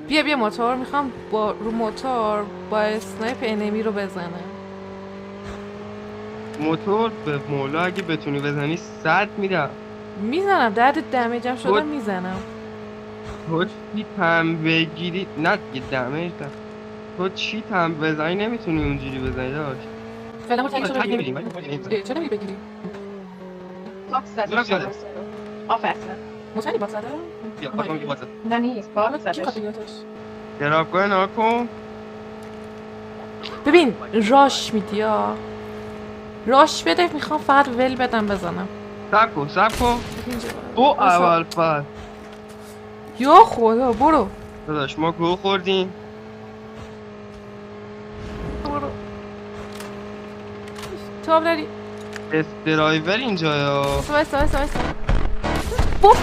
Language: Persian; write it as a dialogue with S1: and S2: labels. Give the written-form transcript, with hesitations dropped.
S1: بیا موتور میخوام با رو موتور با اسنایپ انمی رو بزنم.
S2: موتور به مولا اگه بتونی بزنی 100 میدم.
S1: میزنم درد دمیجم شده میزنم.
S2: تو چی تم بگیری نه دیگه دمیج نه. تو چی تم بزنی نمیتونی اونجوری بزنی داشت.
S1: فعلا ما تکشو بگیریم.
S2: نمی‌تونی.
S1: چرا نمیبگیری؟
S3: باکس زده
S2: دورم یاده.
S3: آفرین.
S1: مطمئنی باکس زده؟
S2: بیا خواستم که بازه
S3: نه نیست باکس
S1: کی
S3: زدش.
S1: خاطریاتش؟
S2: درابگاه ناکن.
S1: ببین راش میدی یا راش بده، میخوام فقط ول بدم بزنم.
S2: سب کن
S1: اینجا
S2: تو اول فر
S1: یا خدا برو
S2: داداش ما گو خوردیم.
S1: برو تاب داری.
S2: استرایور اینجا یا
S1: وایسا بابا